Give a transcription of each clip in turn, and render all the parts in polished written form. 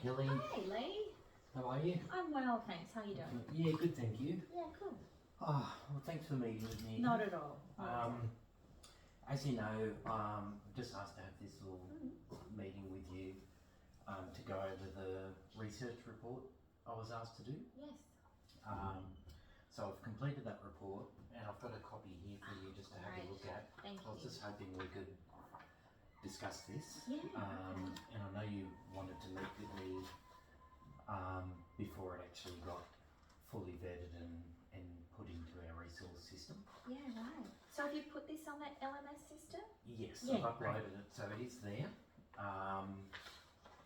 Kelly. Hi, Lee. How are you? I'm well, thanks. How are you doing? Yeah, good, thank you. Yeah, cool. Well, thanks for meeting with me. Not at all. As you know, I've just asked to have this little meeting with you to go over the research report I was asked to do. Yes. So I've completed that report and I've got a copy here for you just to have a look at. Thank I was you. just hoping we could discuss this. Yeah. And I know you wanted to meet with me before it actually got fully vetted and put into our resource system. Yeah, right. So have you put this on that LMS system? Yes, Yeah, I've uploaded it, so it is there.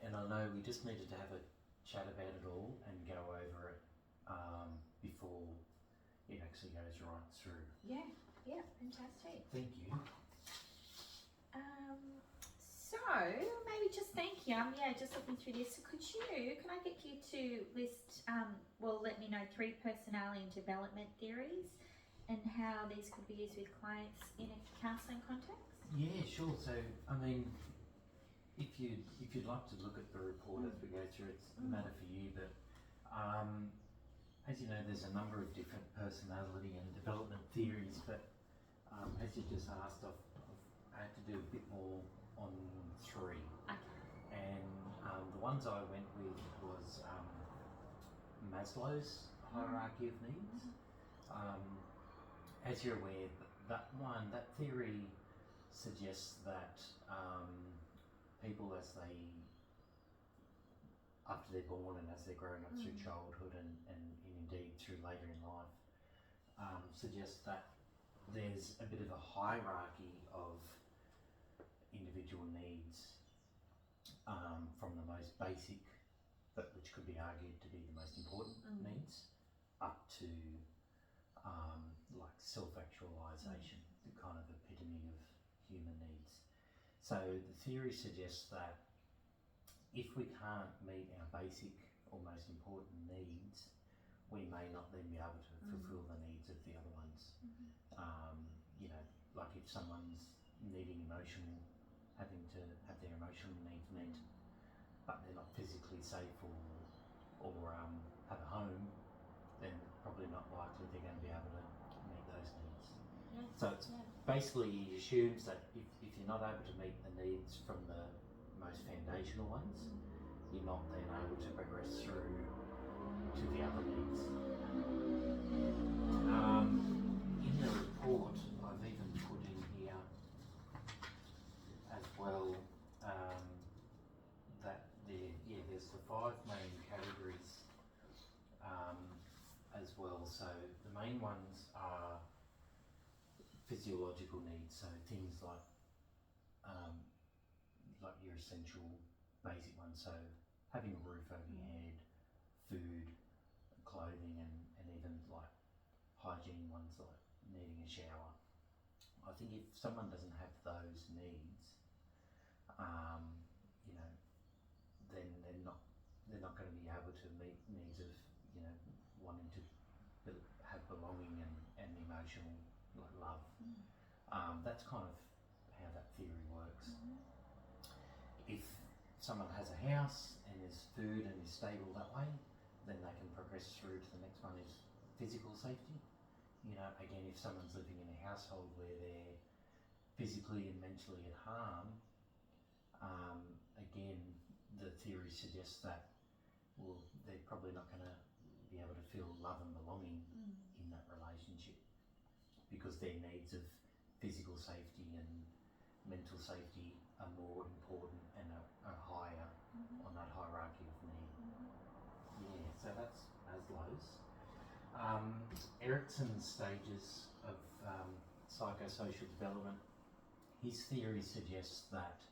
And I know we just needed to have a chat about it all and go over it before it actually goes right through. Yeah, fantastic. Thank you. So maybe just thank you. Just looking through this. So can I get you to list, let me know 3 personality and development theories and how these could be used with clients in a counselling context? Yeah, sure. So, I mean, if you'd like to look at the report as we go through, it's a matter for you, but as you know, there's a number of different personality and development theories, but as you just asked, I had to do a bit more on 3. Okay. And the ones I went with was Maslow's hierarchy of needs. As you're aware, that theory suggests that people after they're born and as they're growing up through childhood and indeed through later in life, suggests that there's a bit of a hierarchy of individual needs from the most basic, but which could be argued to be the most important needs, up to like self-actualization, the kind of epitome of human needs. So the theory suggests that if we can't meet our basic or most important needs, we may not then be able to fulfill the needs of the other ones. Like if someone's needing having to have their emotional needs met, but they're not physically safe or have a home, then probably not likely they're going to be able to meet those needs. Yes. So it's basically assumes that if you're not able to meet the needs from the most foundational ones, you're not then able to progress through to the other needs. In the report, I've even put in here as well that there's the 5 main categories as well. So the main ones are physiological needs, so things like your essential basic ones, so having a roof over your head, food, clothing, and even like hygiene ones like needing a shower. I think if someone doesn't have those needs, then they're not going to be able to meet needs of wanting to have belonging and emotional like love. That's kind of how that theory works. If someone has a house and there's food and is stable that way, then they can progress through to the next one is physical safety. Again, if someone's living in a household where they're physically and mentally at harm, again, the theory suggests that, they're probably not going to be able to feel love and belonging in that relationship because their needs of physical safety and mental safety are more important and are higher on that hierarchy of need. Yeah, so that's Maslow's. Erickson's stages of psychosocial development, his theory suggests that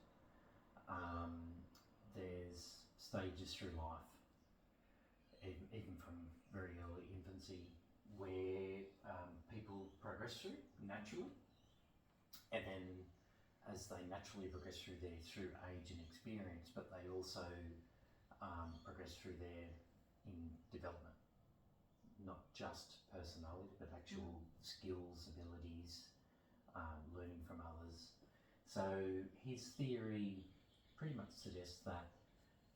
there's stages through life, even from very early infancy, where people progress through naturally, and then as they naturally progress through age and experience, but they also progress through there in development, not just personality, but actual skills, abilities, learning from others. So his theory pretty much suggests that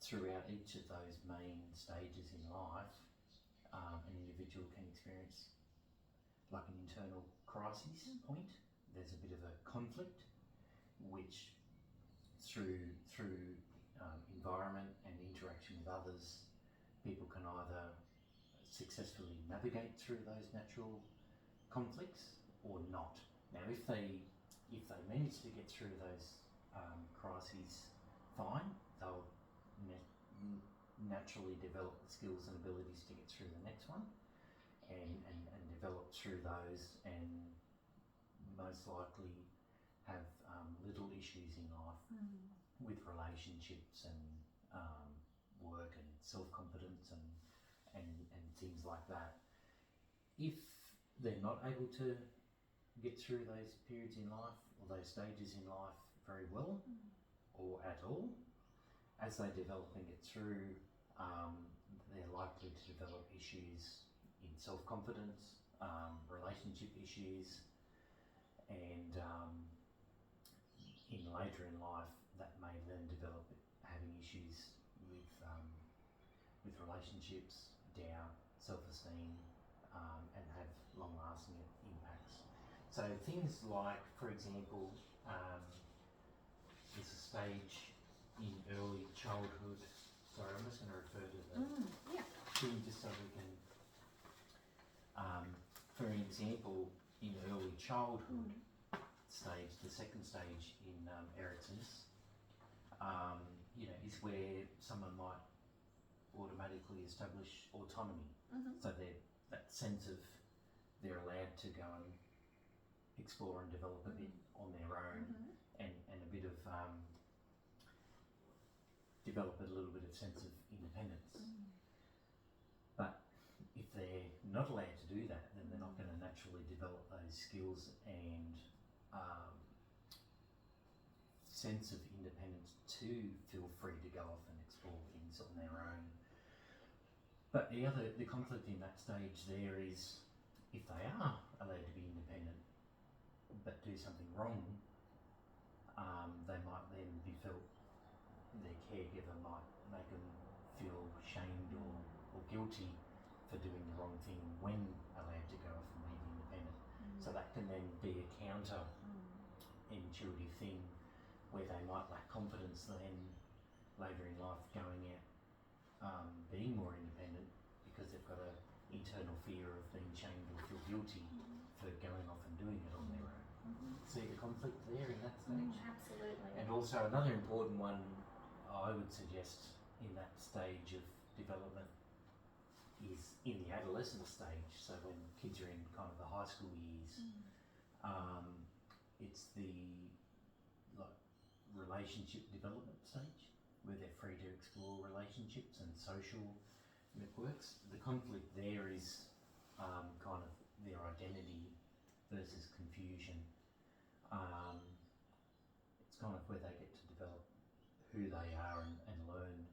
throughout each of those main stages in life, an individual can experience like an internal crisis point. There's a bit of a conflict, which through environment and interaction with others, people can either successfully navigate through those natural conflicts or not. Now, if they manage to get through those crises fine, they'll naturally develop the skills and abilities to get through the next one and develop through those, and most likely have little issues in life with relationships and work and self-confidence and things like that. If they're not able to get through those periods in life or those stages in life very well or at all, as they develop and get through, they're likely to develop issues in self-confidence, relationship issues, and in later in life that may then develop having issues with relationships, doubt, self-esteem, and have long-lasting impacts. So things like, for example, there's a stage in early childhood. Sorry, I'm just going to refer to the thing just so we can, for an example, in early childhood stage, the second stage in Erickson's, is where someone might automatically establish autonomy. So that sense of they're allowed to go and explore and develop a bit on their own, and a bit of develop a little bit of sense of independence. But if they're not allowed to do that, then they're not going to naturally develop those skills and sense of independence to feel free to go off and explore things on their own. But the conflict in that stage there is, if they are allowed to be independent but do something wrong, they might then be felt, their caregiver might make them feel shamed or guilty for doing the wrong thing when allowed to go off and be independent. So that can then be a counter intuitive thing where they might lack confidence then later in life going out being more independent because they've got an internal fear of being shamed or feel guilty for going off and doing it on their own. See the conflict there in that stage? Absolutely. And also another important one I would suggest in that stage of development is in the adolescent stage. So when kids are in kind of the high school years, it's the relationship development stage where they're free to explore relationships and social networks. The conflict there is kind of their identity versus confusion. It's kind of where they get to develop who they are and learn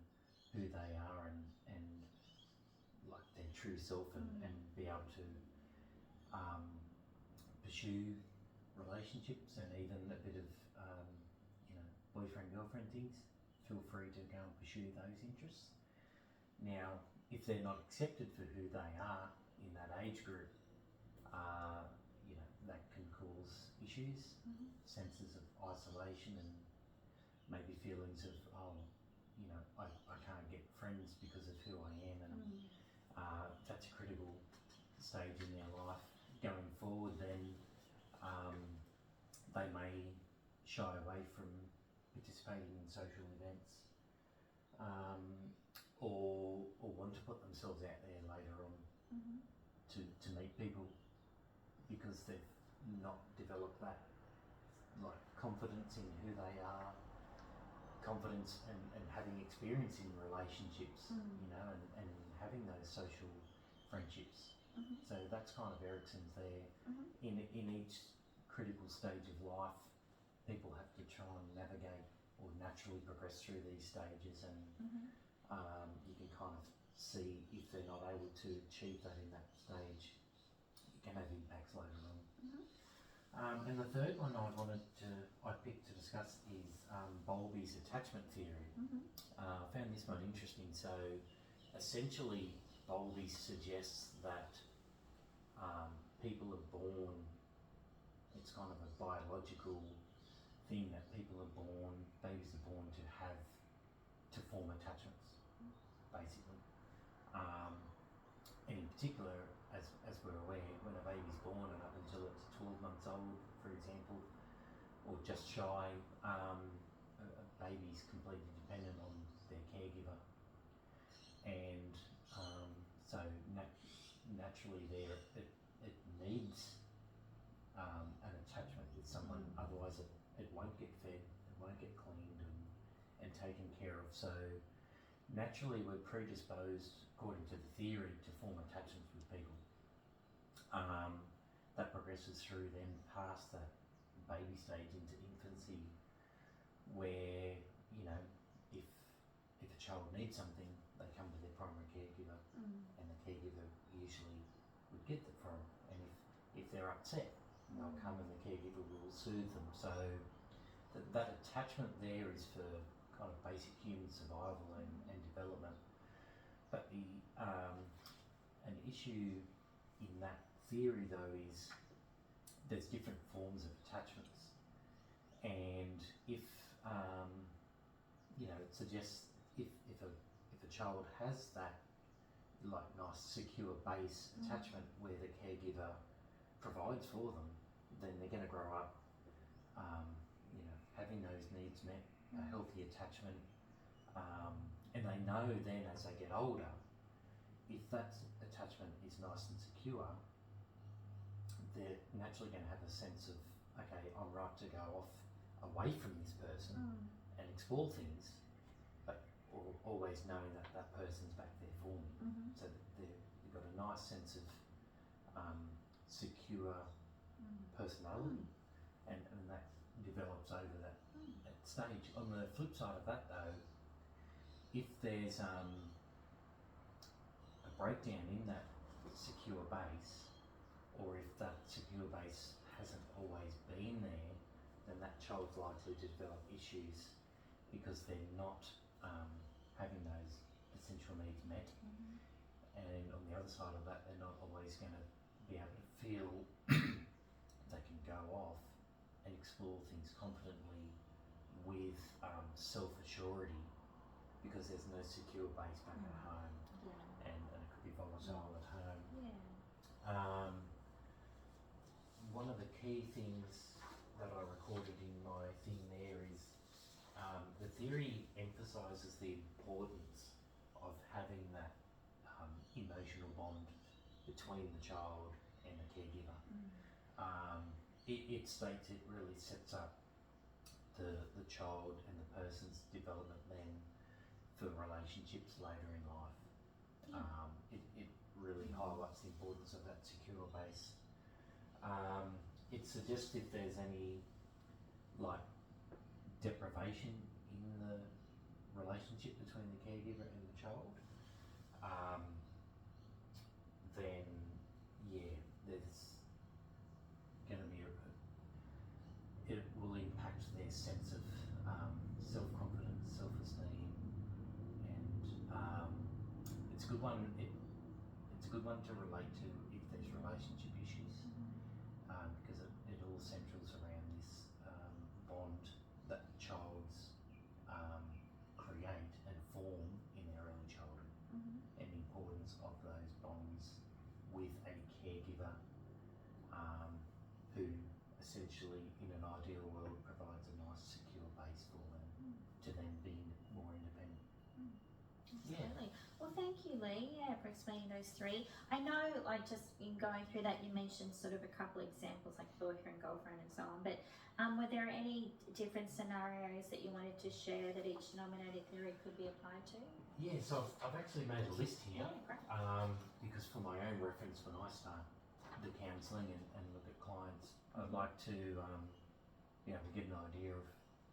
who they are and like their true self and be able to pursue relationships and even a bit of boyfriend-girlfriend things. Feel free to go and pursue those interests. Now, if they're not accepted for who they are in that age group, that can cause issues, senses of isolation and maybe feelings of, I can't get friends because of who I am, and that's a critical stage in their life. Going forward then, they may shy away from participating in social events, or want to put themselves out there later on to meet people because they've not developed that like confidence in who they are, confidence and having experience in relationships, and having those social friendships. So that's kind of Erickson's there. In each critical stage of life, people have to try and navigate or naturally progress through these stages, and you can kind of see if they're not able to achieve that in that stage, it can have impacts later on. And the third one I picked to discuss is Bowlby's attachment theory. Mm-hmm. I found this one interesting. So essentially, Bowlby suggests that people are born, it's kind of a biological thing that people are born, babies are born to form attachments, basically. And in particular, as we're aware, when a baby's born and up until it's 12 months old, for example, or just shy, a baby's completely dependent on their caregiver. And so naturally it needs an attachment with someone, otherwise it won't get fed, it won't get cleaned and taken care of. So naturally we're predisposed, according to the theory, to form attachments with people. That progresses through then past that baby stage into infancy, where, you know, if a child needs something, they come to their primary caregiver, and the caregiver usually would get it for them. And if they're upset, they'll come and the caregiver will soothe them. So that attachment there is for kind of basic human survival and development. But an issue in that theory though is there's different forms of attachments, and if you know, it suggests if a child has that like nice secure base attachment where the caregiver provides for them, then they're going to grow up you know, having those needs met, a healthy attachment, and they know then as they get older, if that attachment is nice and secure, they're naturally going to have a sense of, okay, I'm right to go off away from this person and explore things, but always knowing that that person's back there for me. So that you've got a nice sense of secure personality, and that develops over that stage. On the flip side of that though, if there's a breakdown in that secure base, or if that secure base hasn't always been there, then that child's likely to develop issues because they're not having those essential needs met. And on the other side of that, they're not always going to be able to feel they can go off and explore things confidently with self-assurity, because there's no secure base back at home, and it could be volatile at home. One of the key things that I recorded in my thing there is the theory emphasises the importance of having that emotional bond between the child and the caregiver. It states it really sets up the child and the person's development then for relationships later in life. It really highlights the importance of that secure base. It suggests if there's any like deprivation in the relationship between the caregiver and the child, then yeah, there's going to be it will impact their sense of self-confidence, self-esteem, and it's a good one. It's a good one to relate to if there's relationship issues, because it all centres around this bond that childs create and form in their early childhood, and the importance of those bonds with a caregiver who essentially in an ideal world provides a nice secure base for them to then be more independent. Absolutely. Well, thank you, Lee, for explaining those three. I know, like, just in going through that, you mentioned sort of a couple examples, like boyfriend, girlfriend, and so on. But were there any different scenarios that you wanted to share that each denominator theory could be applied to? Yeah, so I've actually made a list here, Yeah, great. because for my own reference, when I start the counselling and look at clients, I'd like to be able to get an idea of,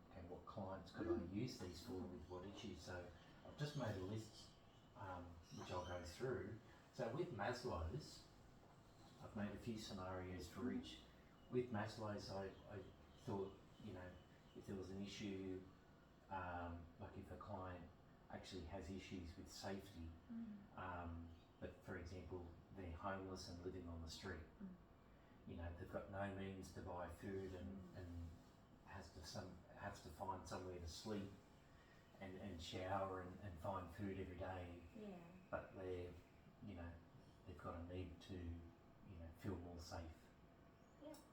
okay, what clients could I use these for with what issues. So I've just made a list which I'll go through. So with Maslow's, I've made a few scenarios for each. With Maslow's, I thought, you know, if there was an issue like if a client actually has issues with safety, but for example they're homeless and living on the street, you know, they've got no means to buy food and has to find somewhere to sleep and shower and find food every day, but they're, you know, they've got a need to, you know, feel more safe.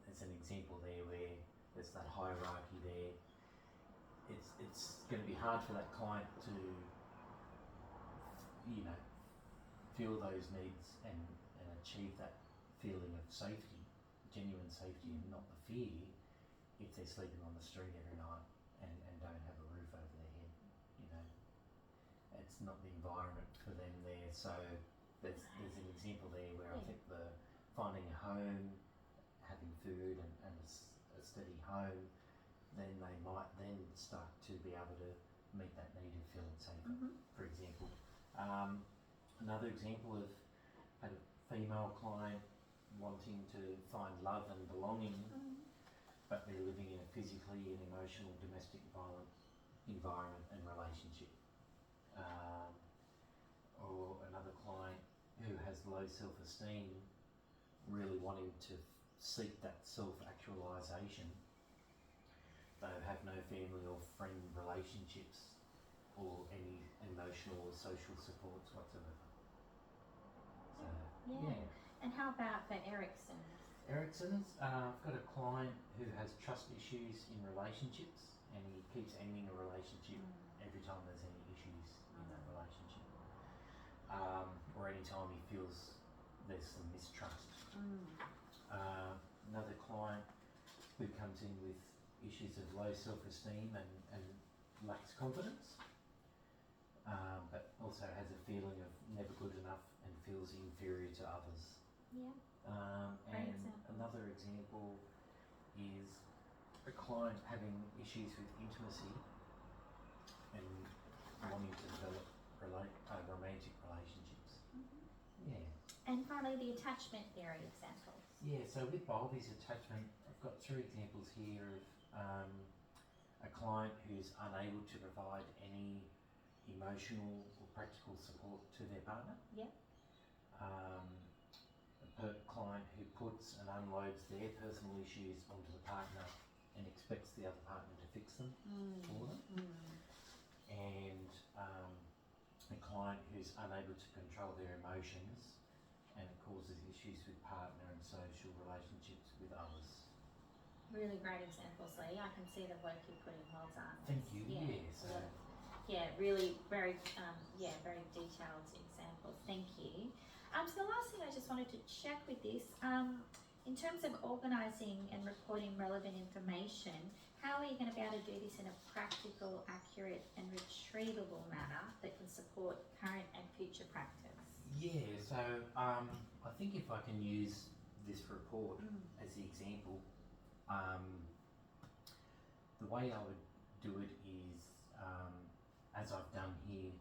There's an example there where there's that hierarchy there. It's going to be hard for that client to, you know, feel those needs and achieve that feeling of safety, genuine safety, and not the fear if they're sleeping on the street every night and don't have a roof over their head. You know, it's not the environment for them there. So there's an example there where I think the finding a home, having food and a steady home, then they might then start to be able to meet that need of feeling safer, for example. Another example of a female client wanting to find love and belonging, but they're living in a physically and emotional domestic violent environment and relationship. Or another client who has low self-esteem, really wanting to seek that self-actualisation. They have no family or friend relationships or any emotional or social supports whatsoever. So, And how about for Erickson's? Erickson's, I've got a client who has trust issues in relationships, and he keeps ending a relationship every time there's any issues in that relationship, or any time he feels there's some mistrust. Another client who comes in with issues of low self-esteem and lacks confidence, but also has a feeling of never good enough and feels inferior to others. And another example is a client having issues with intimacy and wanting to develop romantic relationships. And finally, the attachment theory examples. So with Bowlby's attachment, I've got 3 examples here of a client who's unable to provide any emotional or practical support to their partner. A client who puts and unloads their personal issues onto the partner and expects the other partner to fix them for them. And a client who's unable to control their emotions and it causes issues with partner and social relationships with others. Really great examples, Lee. I can see the work you put in. Well done. Thank you. Really very very detailed examples. Thank you. So the last thing I just wanted to check with this, in terms of organising and reporting relevant information, how are you going to be able to do this in a practical, accurate and retrievable manner that can support current and future practice? So I think if I can use this report as the example, the way I would do it is, as I've done here,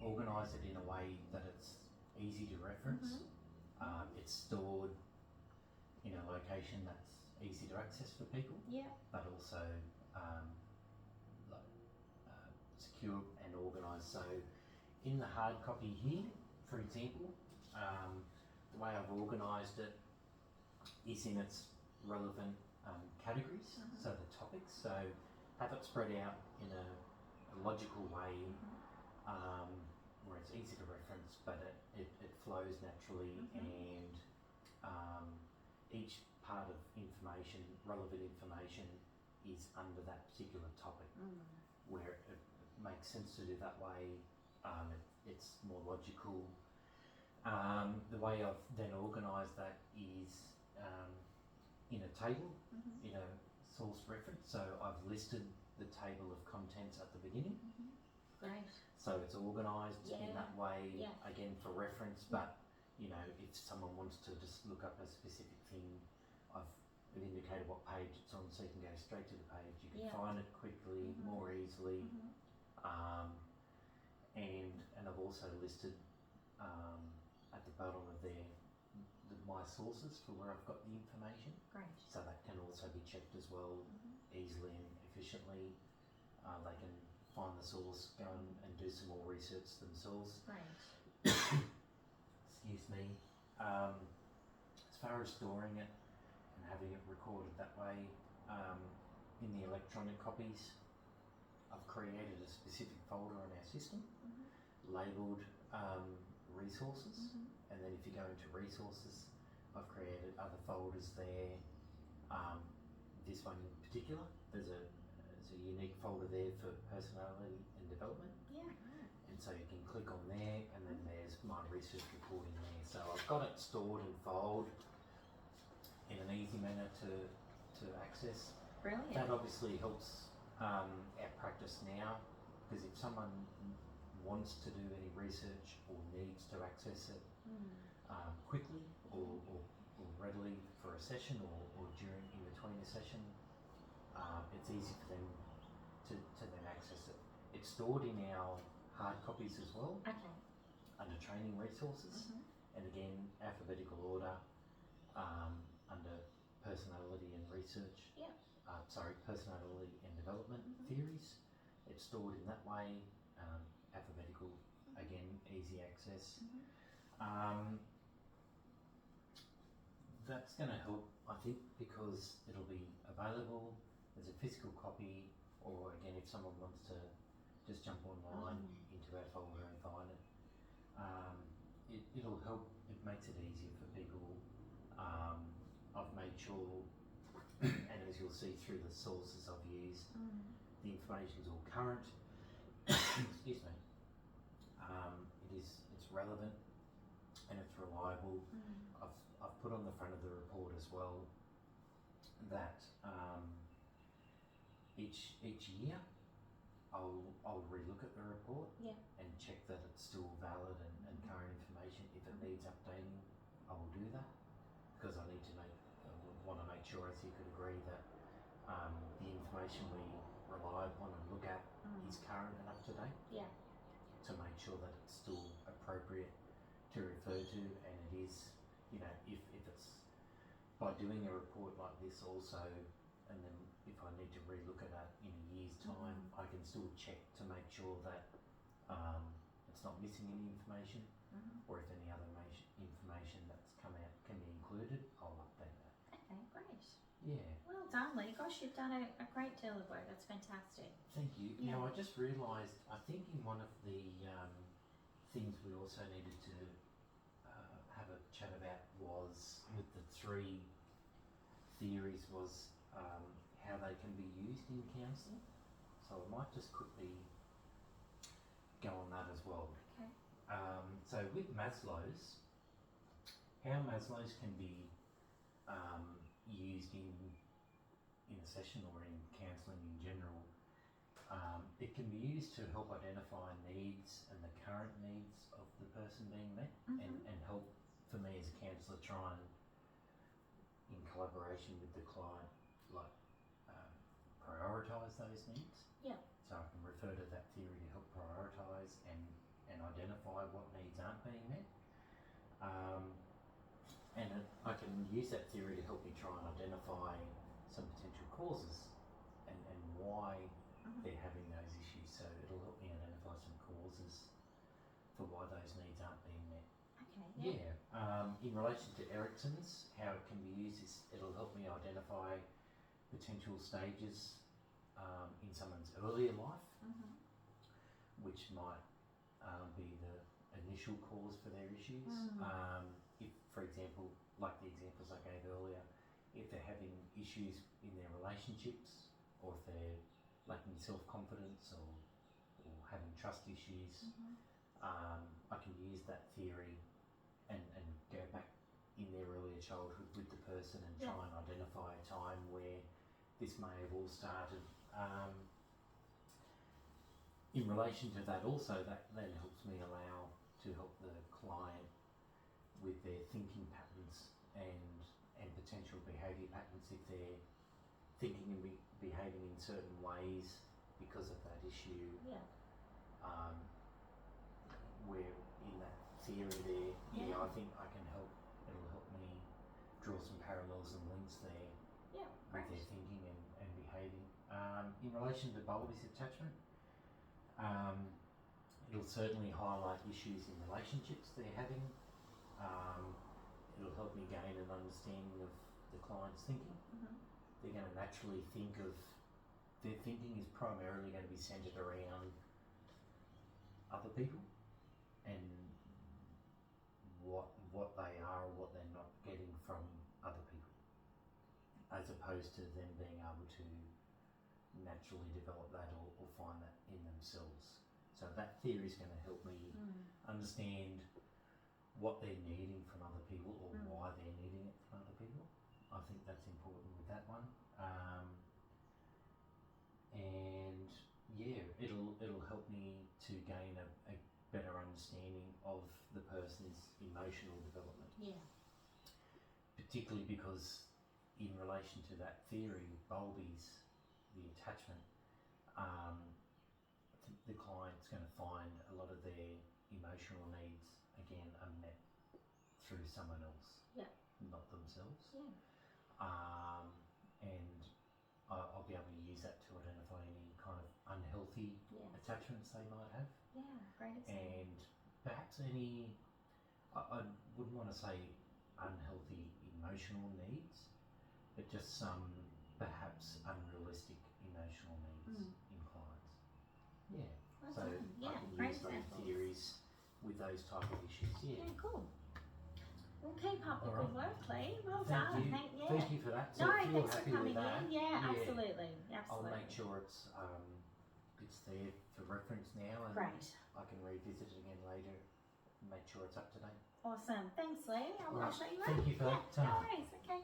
organise it in a way that it's easy to reference. It's stored in a location that's easy to access for people, but also secure and organised. So in the hard copy here, for example, the way I've organised it is in its relevant categories, so the topics. So have it spread out in a logical way, where it's easy to reference, but it flows naturally, and each part of information, relevant information, is under that particular topic, where it makes sense to do that way. It's more logical. The way I've then organised that is in a table, in a source reference. So I've listed the table of contents at the beginning. Great. So it's organised in that way, again for reference, but you know, if someone wants to just look up a specific thing, I've indicated what page it's on so you can go straight to the page. You can find it quickly, more easily. And I've also listed at the bottom of there my sources for where I've got the information. Great. So that can also be checked as well, easily and efficiently. they can find the source, go and do some more research themselves. Right. Excuse me. As far as storing it and having it recorded that way, in the electronic copies, I've created a specific folder on our system, labelled resources, and then if you go into resources, I've created other folders there. This one in particular, there's a unique folder there for personality and development. Yeah. And so you can click on there, and then there's my research report in there. So I've got it stored and filed in an easy manner to access. Brilliant. That obviously helps our practice now, because if someone wants to do any research or needs to access it quickly or readily for a session or during in between a session, it's easy for them to then access it. It's stored in our hard copies as well, Okay. under training resources, and again alphabetical order, under personality and research. Yeah. Personality and development theories. It's stored in that way, alphabetical, again easy access. That's going to help, I think, because it'll be available as a physical copy, or again if someone wants to just jump online into our folder and find it. It'll help, it makes it easier for people. I've made sure, and as you'll see through the sources I've used, the information's all current. Excuse me. It's relevant and it's reliable. I've put on the front of the report as well that each year I'll relook at the report and check that it's still valid and current information. If it needs updating, I will do that, because I want to make sure, as you could agree, that the information we rely upon and look at is current and up to date. Yeah. To make sure that it's still appropriate to refer to, and it is, if it's by doing a report like this also, and then if I need to relook at it in a year's time, I can still check to make sure that it's not missing any information, or if any other information that's come out can be included, I'll update that. Okay, great. Yeah. Well done, Lee. Gosh, you've done a great deal of work. That's fantastic. Thank you. Yeah. Now, I just realised, I think in one of the things we also needed to have a chat about was, with the 3 theories, was how they can be used in counselling. So I might just quickly go on that as well. Okay. So with Maslow's, how Maslow's can be used in a session or in counselling in general. It can be used to help identify needs and the current needs of the person being met, and help for me as a counsellor try and, in collaboration with the client, prioritise those needs. Yeah. So I can refer to that theory to help prioritise and identify what needs aren't being met. I can use that theory to help me try and identify some potential causes and why they're having those issues. So it'll help me identify some causes for why those needs aren't being met. Okay. Yeah. In relation to Erickson's, how it can be used is it'll help me identify potential stages in someone's earlier life, which might be the initial cause for their issues. If, for example, like the examples I gave earlier, if they're having issues in their relationships, or if they're lacking self-confidence or having trust issues, I can use that theory and go back in their earlier childhood with the person and try and identify a time where this may have all started. In relation to that also, that then helps me to help the client with their thinking patterns and potential behaviour patterns if they're thinking and behaving in certain ways because of that issue. Yeah. Where in that theory there, I think I can help. It'll help me draw some parallels and links there with their thinking and behaving. In relation to Bulby's attachment, it'll certainly highlight issues in relationships they're having. It'll help me gain an understanding of the client's thinking. They're going to naturally think of, their thinking is primarily going to be centred around other people and what they are or what they're not getting from other people, as opposed to them being able to naturally develop that or find that in themselves. So that theory is going to help me understand what they're needing from other people or why they're needing it from other people. I think that's important with that one. And yeah, it'll help me to gain a better understanding of the person's emotional development. Yeah. Particularly because in relation to that theory, Bulby's, the attachment, the client's going to find a lot of their emotional needs again are met through someone else, not themselves. And I'll be able to use that to identify any kind of unhealthy attachments they might have. Yeah, great example. And perhaps any, I wouldn't want to say unhealthy emotional needs, but just some perhaps unrealistic emotional needs in clients. Yeah. That's So awesome. I can Great use those examples. theories with those type of issues. Yeah. Yeah, cool. Well, keep up the All good work, Lee. Well Thank done. you. Thank you for that. So No, if you're thanks for happy coming with that, in. Yeah, absolutely. I'll make sure it's there for reference now, and Great. I can revisit it again later and make sure it's up to date. Awesome. Thanks, Lee. I'll Right. show you later. Thank you for that. No worries. Okay.